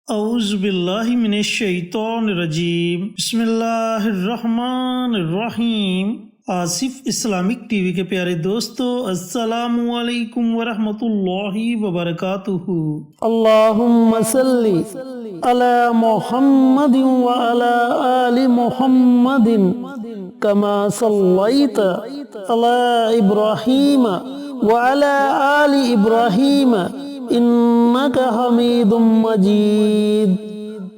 اعوذ باللہ من الشیطان الرجیم، بسم اللہ الرحمن الرحیم۔ آصف اسلامک ٹی وی کے پیارے دوستو، السلام علیکم ورحمۃ اللہ وبرکاتہ۔ اللہم صلی علی محمد وعلی آل محمد کما صلیت علی ابراہیم وعلی آل ابراہیم انک حمید مجید۔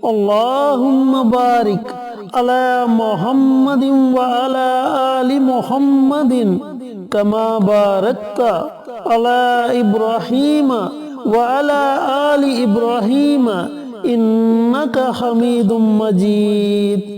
اللہم بارک علی محمد وعلی آل محمد کما بارکت علی ابراہیم وعلی آل ابراہیم انک حمید مجید۔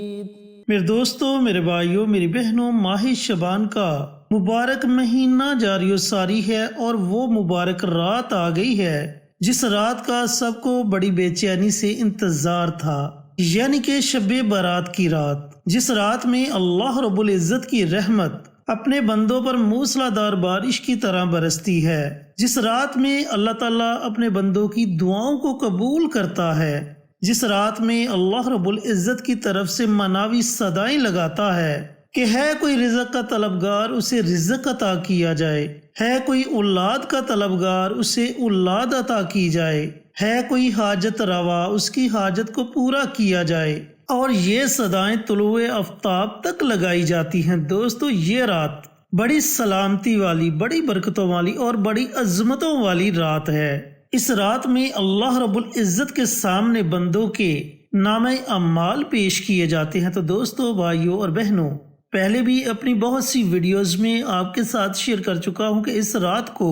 میرے دوستو، میرے بھائیوں، میری بہنوں، ماہ شعبان کا مبارک مہینہ جاری و ساری ہے اور وہ مبارک رات آ گئی ہے جس رات کا سب کو بڑی بے چینی سے انتظار تھا، یعنی کہ شب برات کی رات، جس رات میں اللہ رب العزت کی رحمت اپنے بندوں پر موسلا دھار بارش کی طرح برستی ہے، جس رات میں اللہ تعالیٰ اپنے بندوں کی دعاؤں کو قبول کرتا ہے، جس رات میں اللہ رب العزت کی طرف سے مناوی صدائیں لگاتا ہے کہ ہے کوئی رزق کا طلبگار اسے رزق عطا کیا جائے، ہے کوئی اولاد کا طلبگار اسے اولاد عطا کی جائے، ہے کوئی حاجت روا اس کی حاجت کو پورا کیا جائے، اور یہ صدائیں طلوع آفتاب تک لگائی جاتی ہیں۔ دوستو، یہ رات بڑی سلامتی والی، بڑی برکتوں والی اور بڑی عظمتوں والی رات ہے۔ اس رات میں اللہ رب العزت کے سامنے بندوں کے نامہ اعمال پیش کیے جاتے ہیں۔ تو دوستو، بھائیوں اور بہنوں، پہلے بھی اپنی بہت سی ویڈیوز میں آپ کے ساتھ شیئر کر چکا ہوں کہ اس رات کو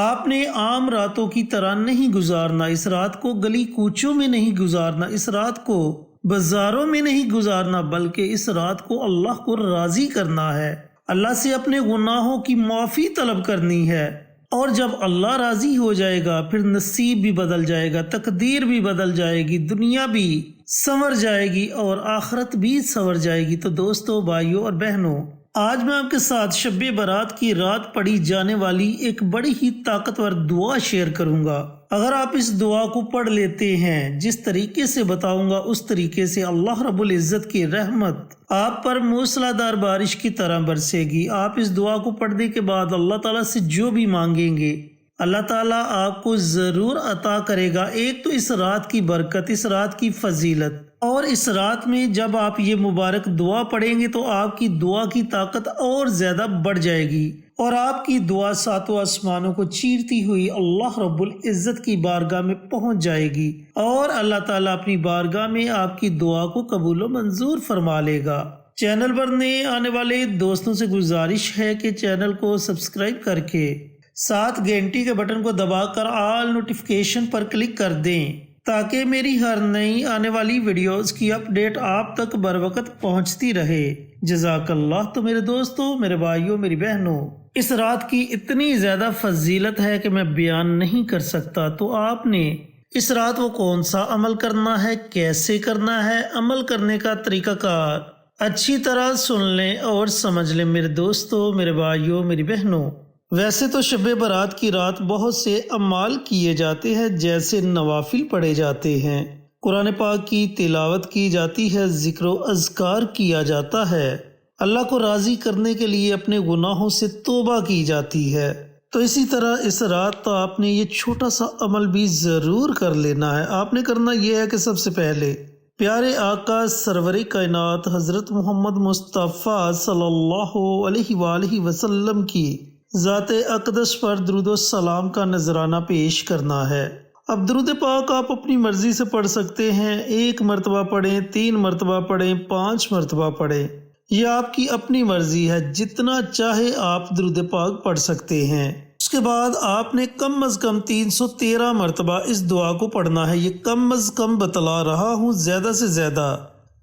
آپ نے عام راتوں کی طرح نہیں گزارنا، اس رات کو گلی کوچوں میں نہیں گزارنا، اس رات کو بازاروں میں نہیں گزارنا، بلکہ اس رات کو اللہ کو راضی کرنا ہے، اللہ سے اپنے گناہوں کی معافی طلب کرنی ہے، اور جب اللہ راضی ہو جائے گا پھر نصیب بھی بدل جائے گا، تقدیر بھی بدل جائے گی، دنیا بھی سنور جائے گی اور آخرت بھی سنور جائے گی۔ تو دوستو، بھائیوں اور بہنوں، آج میں آپ کے ساتھ شب برات کی رات پڑھی جانے والی ایک بڑی ہی طاقتور دعا شیئر کروں گا۔ اگر آپ اس دعا کو پڑھ لیتے ہیں، جس طریقے سے بتاؤں گا اس طریقے سے اللہ رب العزت کی رحمت آپ پر موسلا دھار بارش کی طرح برسے گی۔ آپ اس دعا کو پڑھنے کے بعد اللہ تعالیٰ سے جو بھی مانگیں گے اللہ تعالیٰ آپ کو ضرور عطا کرے گا۔ ایک تو اس رات کی برکت، اس رات کی فضیلت، اور اس رات میں جب آپ یہ مبارک دعا پڑھیں گے تو آپ کی دعا کی طاقت اور زیادہ بڑھ جائے گی، اور آپ کی دعا ساتوں آسمانوں کو چیرتی ہوئی اللہ رب العزت کی بارگاہ میں پہنچ جائے گی، اور اللہ تعالیٰ اپنی بارگاہ میں آپ کی دعا کو قبول و منظور فرما لے گا۔ چینل پر نئے آنے والے دوستوں سے گزارش ہے کہ چینل کو سبسکرائب کر کے ساتھ گھنٹی کے بٹن کو دبا کر آل نوٹیفیکیشن پر کلک کر دیں تاکہ میری ہر نئی آنے والی ویڈیوز کی اپڈیٹ آپ تک بر وقت پہنچتی رہے۔ جزاک اللہ۔ تو میرے دوستوں، میرے بھائیوں، میری بہنوں، اس رات کی اتنی زیادہ فضیلت ہے کہ میں بیان نہیں کر سکتا۔ تو آپ نے اس رات وہ کون سا عمل کرنا ہے، کیسے کرنا ہے، عمل کرنے کا طریقہ کار اچھی طرح سن لیں اور سمجھ لیں میرے دوستوں، میرے بھائیوں، میری بہنوں۔ ویسے تو شب برات کی رات بہت سے اعمال کیے جاتے ہیں، جیسے نوافل پڑھے جاتے ہیں، قرآن پاک کی تلاوت کی جاتی ہے، ذکر و اذکار کیا جاتا ہے، اللہ کو راضی کرنے کے لیے اپنے گناہوں سے توبہ کی جاتی ہے۔ تو اسی طرح اس رات تو آپ نے یہ چھوٹا سا عمل بھی ضرور کر لینا ہے۔ آپ نے کرنا یہ ہے کہ سب سے پہلے پیارے آقا سرور کائنات حضرت محمد مصطفیٰ صلی اللہ علیہ وآلہ وسلم کی ذات اقدس پر درود و سلام کا نذرانہ پیش کرنا ہے۔ اب درود پاک آپ اپنی مرضی سے پڑھ سکتے ہیں، 1 مرتبہ پڑھیں، 3 مرتبہ پڑھیں، 5 مرتبہ پڑھیں، یہ آپ کی اپنی مرضی ہے، جتنا چاہے آپ درود پاک پڑھ سکتے ہیں۔ اس کے بعد آپ نے کم از کم 313 مرتبہ اس دعا کو پڑھنا ہے۔ یہ کم از کم بتلا رہا ہوں، زیادہ سے زیادہ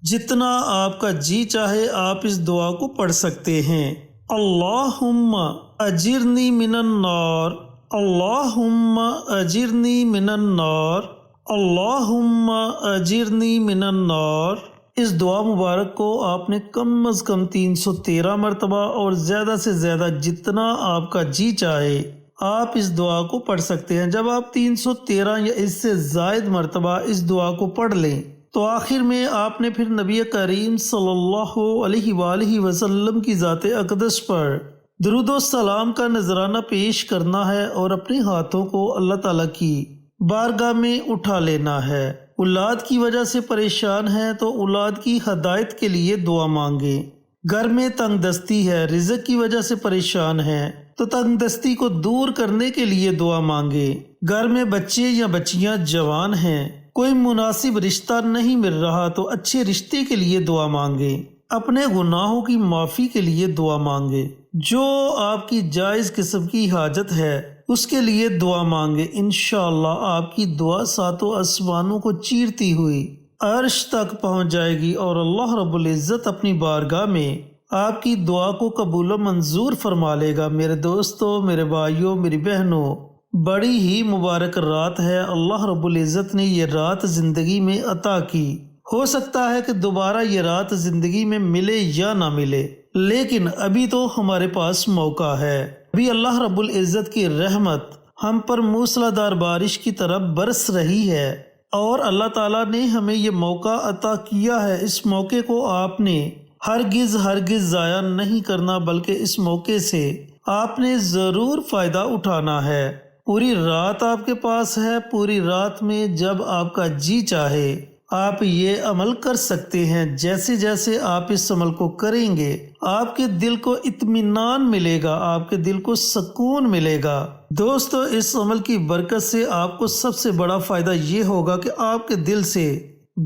جتنا آپ کا جی چاہے آپ اس دعا کو پڑھ سکتے ہیں۔ اللہم اجرنی من النار، اللہم اجرنی من النار، اللہم اجرنی من النار۔ اس دعا مبارک کو آپ نے کم از کم 313 مرتبہ اور زیادہ سے زیادہ جتنا آپ کا جی چاہے آپ اس دعا کو پڑھ سکتے ہیں۔ جب آپ 313 یا اس سے زائد مرتبہ اس دعا کو پڑھ لیں تو آخر میں آپ نے پھر نبی کریم صلی اللہ علیہ وآلہ وسلم کی ذات اقدس پر درود و سلام کا نذرانہ پیش کرنا ہے اور اپنے ہاتھوں کو اللہ تعالیٰ کی بارگاہ میں اٹھا لینا ہے۔ اولاد کی وجہ سے پریشان ہے تو اولاد کی ہدایت کے لیے دعا مانگیں۔ گھر میں تنگ دستی ہے، رزق کی وجہ سے پریشان ہے تو تنگ دستی کو دور کرنے کے لیے دعا مانگے۔ گھر میں بچے یا بچیاں جوان ہیں، کوئی مناسب رشتہ نہیں مل رہا تو اچھے رشتے کے لیے دعا مانگے۔ اپنے گناہوں کی معافی کے لیے دعا مانگے۔ جو آپ کی جائز قسم کی حاجت ہے اس کے لیے دعا مانگے۔ انشاءاللہ آپ کی دعا ساتوں آسمانوں کو چیرتی ہوئی عرش تک پہنچ جائے گی اور اللہ رب العزت اپنی بارگاہ میں آپ کی دعا کو قبول و منظور فرما لے گا۔ میرے دوستو، میرے بھائیوں، میری بہنوں، بڑی ہی مبارک رات ہے۔ اللہ رب العزت نے یہ رات زندگی میں عطا کی۔ ہو سکتا ہے کہ دوبارہ یہ رات زندگی میں ملے یا نہ ملے، لیکن ابھی تو ہمارے پاس موقع ہے۔ ابھی اللہ رب العزت کی رحمت ہم پر موسلا دار بارش کی طرح برس رہی ہے اور اللہ تعالیٰ نے ہمیں یہ موقع عطا کیا ہے۔ اس موقع کو آپ نے ہرگز ضائع نہیں کرنا، بلکہ اس موقع سے آپ نے ضرور فائدہ اٹھانا ہے۔ پوری رات آپ کے پاس ہے، پوری رات میں جب آپ کا جی چاہے آپ یہ عمل کر سکتے ہیں۔ جیسے جیسے آپ اس عمل کو کریں گے آپ کے دل کو اطمینان ملے گا، آپ کے دل کو سکون ملے گا۔ دوستو، اس عمل کی برکت سے آپ کو سب سے بڑا فائدہ یہ ہوگا کہ آپ کے دل سے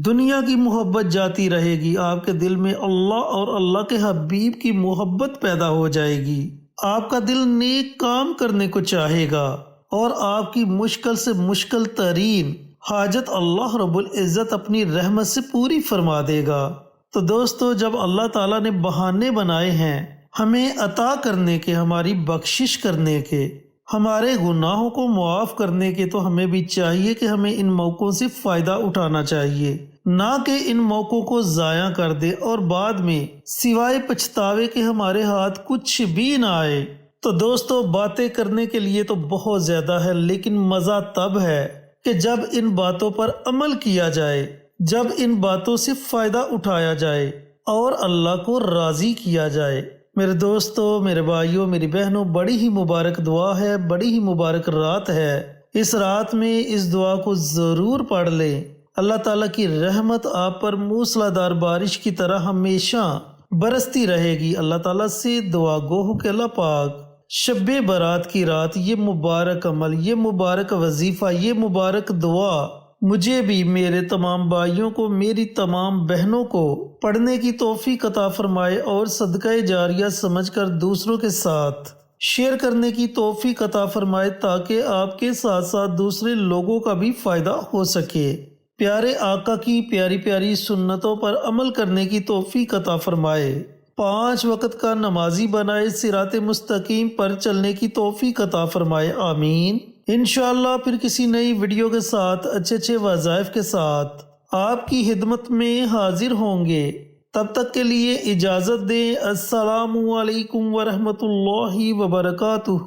دنیا کی محبت جاتی رہے گی، آپ کے دل میں اللہ اور اللہ کے حبیب کی محبت پیدا ہو جائے گی، آپ کا دل نیک کام کرنے کو چاہے گا اور آپ کی مشکل سے مشکل ترین حاجت اللہ رب العزت اپنی رحمت سے پوری فرما دے گا۔ تو دوستو، جب اللہ تعالیٰ نے بہانے بنائے ہیں ہمیں عطا کرنے کے، ہماری بخشش کرنے کے، ہمارے گناہوں کو معاف کرنے کے، تو ہمیں بھی چاہیے کہ ہمیں ان موقعوں سے فائدہ اٹھانا چاہیے، نہ کہ ان موقعوں کو ضائع کر دے اور بعد میں سوائے پچھتاوے کے ہمارے ہاتھ کچھ بھی نہ آئے۔ تو دوستو، باتیں کرنے کے لیے تو بہت زیادہ ہے، لیکن مزہ تب ہے کہ جب ان باتوں پر عمل کیا جائے، جب ان باتوں سے فائدہ اٹھایا جائے اور اللہ کو راضی کیا جائے۔ میرے دوستو، میرے بھائیوں، میری بہنوں، بڑی ہی مبارک دعا ہے، بڑی ہی مبارک رات ہے۔ اس رات میں اس دعا کو ضرور پڑھ لیں۔ اللہ تعالیٰ کی رحمت آپ پر موسلا دار بارش کی طرح ہمیشہ برستی رہے گی۔ اللہ تعالیٰ سے دعا گو ہو کہ اللہ پاک شب برات کی رات یہ مبارک عمل، یہ مبارک وظیفہ، یہ مبارک دعا مجھے بھی، میرے تمام بھائیوں کو، میری تمام بہنوں کو پڑھنے کی توفیق عطا فرمائے اور صدقہ جاریہ سمجھ کر دوسروں کے ساتھ شیئر کرنے کی توفیق عطا فرمائے، تاکہ آپ کے ساتھ ساتھ دوسرے لوگوں کا بھی فائدہ ہو سکے۔ پیارے آقا کی پیاری پیاری سنتوں پر عمل کرنے کی توفیق عطا فرمائے، 5 وقت کا نمازی بنائے، صراط مستقیم پر چلنے کی توفیق عطا فرمائے، آمین۔ انشاءاللہ پھر کسی نئی ویڈیو کے ساتھ، اچھے وظائف کے ساتھ آپ کی خدمت میں حاضر ہوں گے۔ تب تک کے لیے اجازت دیں۔ السلام علیکم ورحمۃ اللہ وبرکاتہ۔